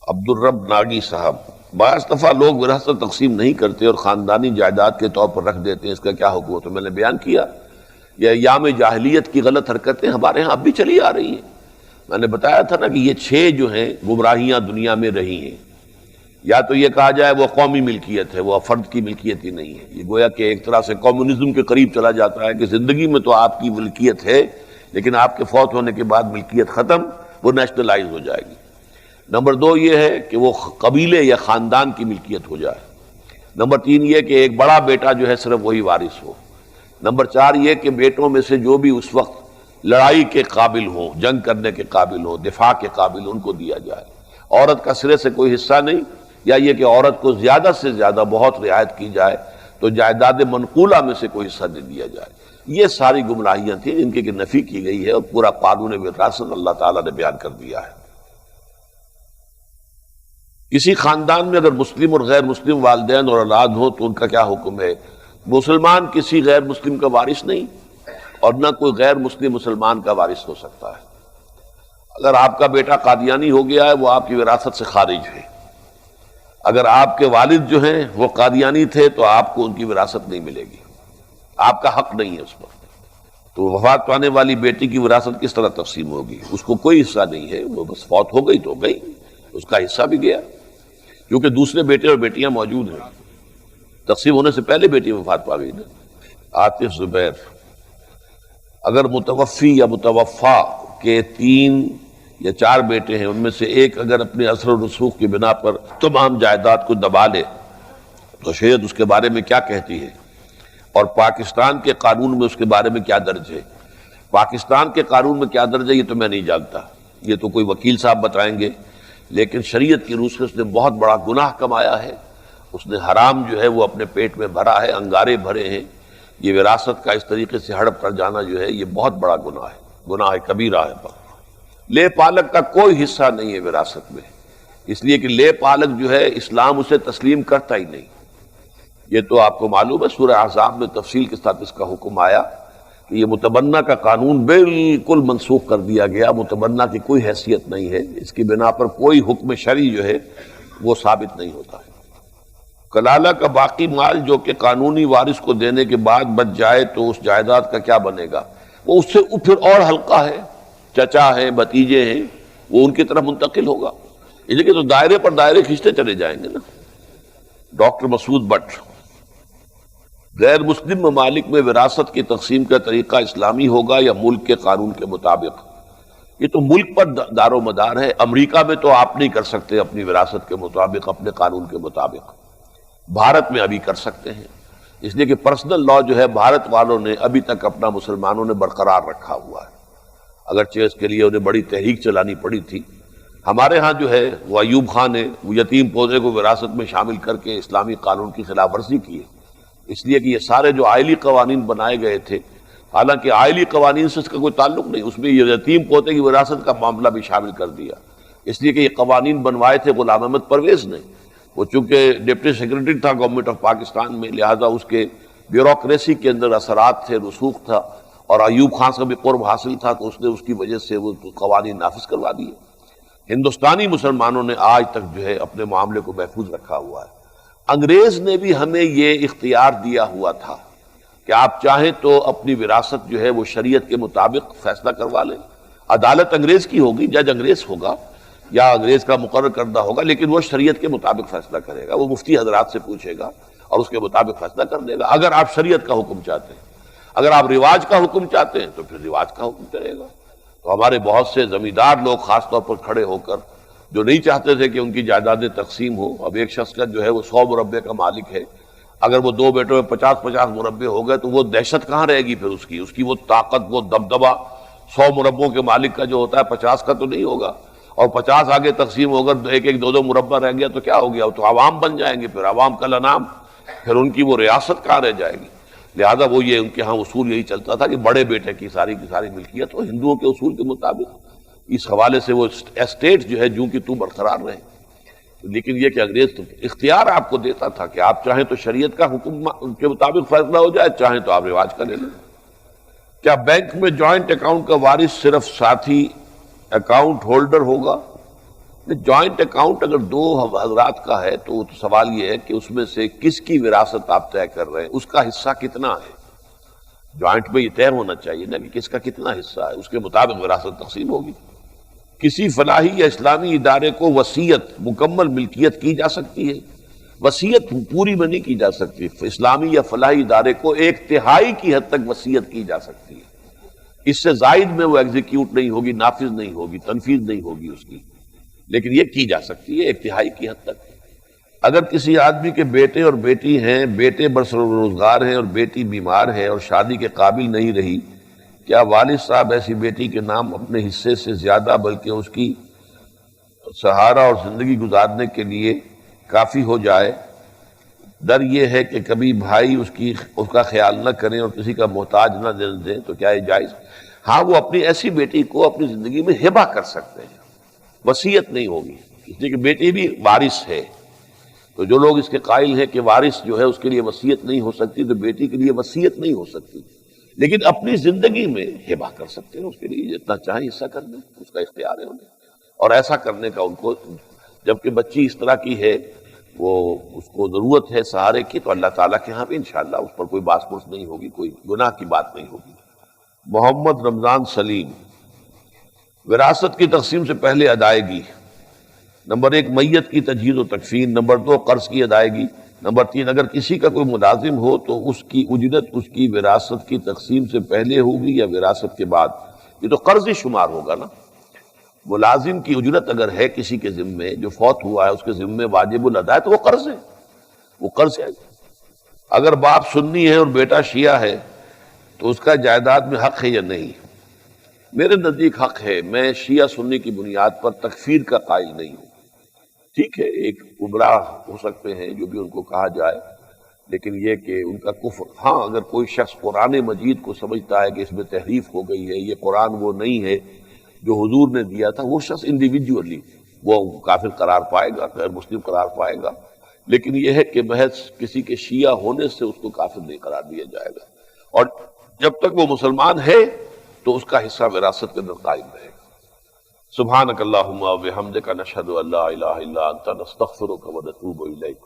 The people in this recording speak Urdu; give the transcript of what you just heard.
عبد الرب ناگی صاحب، بعض دفعہ لوگ وراثت تقسیم نہیں کرتے اور خاندانی جائیداد کے طور پر رکھ دیتے ہیں، اس کا کیا حکم ہے؟ تو میں نے بیان کیا، یہ ایام جاہلیت کی غلط حرکتیں ہمارے ہاں اب بھی چلی آ رہی ہیں۔ میں نے بتایا تھا نا کہ یہ 6 جو ہیں گمراہیاں دنیا میں رہی ہیں۔ یا تو یہ کہا جائے وہ قومی ملکیت ہے، وہ فرد کی ملکیت ہی نہیں ہے، یہ گویا کہ ایک طرح سے کمیونزم کے قریب چلا جاتا ہے کہ زندگی میں تو آپ کی ملکیت ہے لیکن آپ کے فوت ہونے کے بعد ملکیت ختم، وہ نیشنلائز ہو جائے گی۔ نمبر 2 یہ ہے کہ وہ قبیلے یا خاندان کی ملکیت ہو جائے۔ نمبر 3 یہ کہ ایک بڑا بیٹا جو ہے صرف وہی وارث ہو۔ نمبر 4 یہ کہ بیٹوں میں سے جو بھی اس وقت لڑائی کے قابل ہو، جنگ کرنے کے قابل ہو، دفاع کے قابل ہو، ان کو دیا جائے۔ عورت کا سرے سے کوئی حصہ نہیں، یا یہ کہ عورت کو زیادہ سے زیادہ بہت رعایت کی جائے تو جائیداد منقولہ میں سے کوئی حصہ دے دیا جائے۔ یہ ساری گمراہیاں تھیں جن کی نفی کی گئی ہے اور پورا قانون وراثت اللہ تعالیٰ نے بیان کر دیا ہے۔ کسی خاندان میں اگر مسلم اور غیر مسلم والدین اور اولاد ہو تو ان کا کیا حکم ہے؟ مسلمان کسی غیر مسلم کا وارث نہیں اور نہ کوئی غیر مسلم مسلمان کا وارث ہو سکتا ہے۔ اگر آپ کا بیٹا قادیانی ہو گیا ہے وہ آپ کی وراثت سے خارج ہے۔ اگر آپ کے والد جو ہیں وہ قادیانی تھے تو آپ کو ان کی وراثت نہیں ملے گی، آپ کا حق نہیں ہے اس پر۔ تو وفات پانے والی بیٹی کی وراثت کس طرح تقسیم ہوگی؟ اس کو کوئی حصہ نہیں ہے، وہ بس فوت ہو گئی تو ہو گئی، اس کا حصہ بھی گیا، کیونکہ دوسرے بیٹے اور بیٹیاں موجود ہیں۔ تقسیم ہونے سے پہلے بیٹی وفات پا گئی نا۔ عاطف زبیر، اگر متوفی یا متوفا کے 3 یا 4 بیٹے ہیں، ان میں سے ایک اگر اپنے اثر و رسوخ کی بنا پر تمام جائیداد کو دبا لے تو شریعت اس کے بارے میں کیا کہتی ہے؟ اور پاکستان کے قانون میں اس کے بارے میں کیا درج ہے؟ پاکستان کے قانون میں کیا درج ہے یہ تو میں نہیں جانتا، یہ تو کوئی وکیل صاحب بتائیں گے، لیکن شریعت کی روح سے اس نے بہت بڑا گناہ کمایا ہے، اس نے حرام جو ہے وہ اپنے پیٹ میں بھرا ہے، انگارے بھرے ہیں۔ یہ وراثت کا اس طریقے سے ہڑپ کر جانا جو ہے یہ بہت بڑا گناہ ہے، گناہ کبیرہ ہے۔ لے پالک کا کوئی حصہ نہیں ہے وراثت میں، اس لیے کہ لے پالک جو ہے اسلام اسے تسلیم کرتا ہی نہیں۔ یہ تو آپ کو معلوم ہے سورہ احزاب میں تفصیل کے ساتھ اس کا حکم آیا کہ یہ متبنہ کا قانون بالکل منسوخ کر دیا گیا، متبنہ کی کوئی حیثیت نہیں ہے، اس کی بنا پر کوئی حکم شرعی جو ہے وہ ثابت نہیں ہوتا ہے۔ کلالہ کا باقی مال جو کہ قانونی وارث کو دینے کے بعد بچ جائے تو اس جائیداد کا کیا بنے گا؟ وہ اس سے پھر اور ہلکا ہے، چچا ہیں، بھتیجے ہیں، وہ ان کی طرف منتقل ہوگا، اس لیے تو دائرے پر دائرے کھینچتے چلے جائیں گے نا۔ ڈاکٹر مسعود بٹ، غیر مسلم ممالک میں وراثت کی تقسیم کا طریقہ اسلامی ہوگا یا ملک کے قانون کے مطابق؟ یہ تو ملک پر دار و مدار ہے۔ امریکہ میں تو آپ نہیں کر سکتے اپنی وراثت کے مطابق، اپنے قانون کے مطابق، بھارت میں ابھی کر سکتے ہیں، اس لیے کہ پرسنل لا جو ہے بھارت والوں نے ابھی تک اپنا مسلمانوں نے برقرار رکھا ہوا ہے، اگرچہ اس کے لیے انہیں بڑی تحریک چلانی پڑی تھی۔ ہمارے ہاں جو ہے وہ ایوب خان نے وہ یتیم پودے کو وراثت میں شامل کر کے اسلامی قانون کی خلاف ورزی کی ہے، اس لیے کہ یہ سارے جو آئلی قوانین بنائے گئے تھے، حالانکہ آئلی قوانین سے اس کا کوئی تعلق نہیں، اس میں یہ یتیم پودے کی وراثت کا معاملہ بھی شامل کر دیا، اس لیے کہ یہ قوانین بنوائے تھے غلام احمد پرویز نے، وہ چونکہ ڈپٹی سیکرٹری تھا گورنمنٹ آف پاکستان میں، لہذا اس کے بیوروکریسی کے اندر اثرات تھے، رسوخ تھا، اور ایوب خان سے بھی قرب حاصل تھا تو اس نے اس کی وجہ سے وہ قوانین نافذ کروا دیے۔ ہندوستانی مسلمانوں نے آج تک جو ہے اپنے معاملے کو محفوظ رکھا ہوا ہے۔ انگریز نے بھی ہمیں یہ اختیار دیا ہوا تھا کہ آپ چاہیں تو اپنی وراثت جو ہے وہ شریعت کے مطابق فیصلہ کروا لیں، عدالت انگریز کی ہوگی، جج انگریز ہوگا یا انگریز کا مقرر کردہ ہوگا، لیکن وہ شریعت کے مطابق فیصلہ کرے گا، وہ مفتی حضرات سے پوچھے گا اور اس کے مطابق فیصلہ کر دے گا۔ اگر آپ شریعت کا حکم چاہتے ہیں، اگر آپ رواج کا حکم چاہتے ہیں تو پھر رواج کا حکم کرے گا۔ تو ہمارے بہت سے زمیندار لوگ خاص طور پر کھڑے ہو کر جو نہیں چاہتے تھے کہ ان کی جائیدادیں تقسیم ہو، اب ایک شخص کا جو ہے وہ 100 مربے کا مالک ہے، اگر وہ 2 بیٹوں میں 50-50 مربے ہو گئے تو وہ دہشت کہاں رہے گی پھر اس کی وہ طاقت، وہ دبدبہ 100 مربوں کے مالک کا جو ہوتا ہے 50 کا تو نہیں ہوگا، اور 50 آگے تقسیم ہو کر 1-2 مربع رہ گیا تو کیا ہو گیا؟ تو عوام بن جائیں گے، پھر عوام کا انعام، پھر ان کی وہ ریاست کہاں رہ جائے گی؟ لہذا وہ یہ ان کے ہاں اصول یہی چلتا تھا کہ بڑے بیٹے کی ساری ملکیت ہو ہندوؤں کے اصول کے مطابق۔ اس حوالے سے وہ اسٹیٹ جو ہے جو کہ تو برقرار رہے، لیکن یہ کہ انگریز تو اختیار آپ کو دیتا تھا کہ آپ چاہیں تو شریعت کا حکم کے مطابق فیصلہ ہو جائے، چاہیں تو آپ رواج کا لے لیں۔ کیا بینک میں جوائنٹ اکاؤنٹ کا وارث صرف ساتھی اکاؤنٹ ہولڈر ہوگا؟ جوائنٹ اکاؤنٹ اگر دو حضرات کا ہے تو سوال یہ ہے کہ اس میں سے کس کی وراثت آپ طے کر رہے ہیں، اس کا حصہ کتنا ہے۔ جوائنٹ میں یہ طے ہونا چاہیے نا کہ کس کا کتنا حصہ ہے، اس کے مطابق وراثت تقسیم ہوگی۔ کسی فلاحی یا اسلامی ادارے کو وصیت مکمل ملکیت کی جا سکتی ہے، وصیت پوری میں نہیں کی جا سکتی۔ اسلامی یا فلاحی ادارے کو 1/3 کی حد تک وصیت کی جا سکتی ہے، اس سے زائد میں وہ ایگزیکیوٹ نہیں ہوگی، نافذ نہیں ہوگی، تنفیذ نہیں ہوگی اس کی، لیکن یہ کی جا سکتی ہے 1/3 کی حد تک۔ اگر کسی آدمی کے بیٹے اور بیٹی ہیں، بیٹے برسر روزگار ہیں اور بیٹی بیمار ہے اور شادی کے قابل نہیں رہی، کیا والد صاحب ایسی بیٹی کے نام اپنے حصے سے زیادہ بلکہ اس کی سہارا اور زندگی گزارنے کے لیے کافی ہو جائے؟ ڈر یہ ہے کہ کبھی بھائی اس کا خیال نہ کریں اور کسی کا محتاج نہ دیں تو کیا یہ جائز؟ ہاں، وہ اپنی ایسی بیٹی کو اپنی زندگی میں ہبہ کر سکتے ہیں، وصیت نہیں ہوگی، اس لیے کہ بیٹی بھی وارث ہے۔ تو جو لوگ اس کے قائل ہیں کہ وارث جو ہے اس کے لیے وصیت نہیں ہو سکتی، تو بیٹی کے لیے وصیت نہیں ہو سکتی، لیکن اپنی زندگی میں ہبہ کر سکتے ہیں، اس کے لیے جتنا چاہیں حصہ کر دیں، اس کا اختیار ہے انہیں، اور ایسا کرنے کا ان کو، جبکہ بچی اس طرح کی ہے، وہ اس کو ضرورت ہے سہارے کی، تو اللہ تعالیٰ کے ہاں بھی انشاءاللہ اس پر کوئی باس پرس نہیں ہوگی، کوئی گناہ کی بات نہیں ہوگی۔ محمد رمضان سلیم، وراثت کی تقسیم سے پہلے ادائیگی: نمبر 1 میت کی تجہیز و تکفین، نمبر 2 قرض کی ادائیگی، نمبر 3 اگر کسی کا کوئی ملازم ہو تو اس کی اجرت اس کی وراثت کی تقسیم سے پہلے ہوگی یا وراثت کے بعد؟ یہ تو قرض ہی شمار ہوگا نا۔ ملازم کی اجرت اگر ہے کسی کے ذمے، جو فوت ہوا ہے اس کے ذمے واجب الادا ہے، تو وہ قرض ہے، وہ قرض ہے۔ اگر باپ سنی ہے اور بیٹا شیعہ ہے تو اس کا جائیداد میں حق ہے یا نہیں؟ میرے نزدیک حق ہے، میں شیعہ سنی کی بنیاد پر تکفیر کا قائل نہیں ہوں۔ ٹھیک ہے، ایک گمراہ ہو سکتے ہیں جو بھی ان کو کہا جائے، لیکن یہ کہ ان کا کفر، ہاں اگر کوئی شخص قرآن مجید کو سمجھتا ہے کہ اس میں تحریف ہو گئی ہے، یہ قرآن وہ نہیں ہے جو حضور نے دیا تھا، وہ شخص انڈیویجولی وہ کافر قرار پائے گا، غیر مسلم قرار پائے گا، لیکن یہ ہے کہ محض کسی کے شیعہ ہونے سے اس کو کافر نہیں قرار دیا جائے گا، اور جب تک وہ مسلمان ہے تو اس کا حصہ وراثت کے اندر قائم رہے گا۔ سبحانک اللہم و بحمدک، نشہد ان لا الہ الا انت، نستغفرک و نتوب الیک۔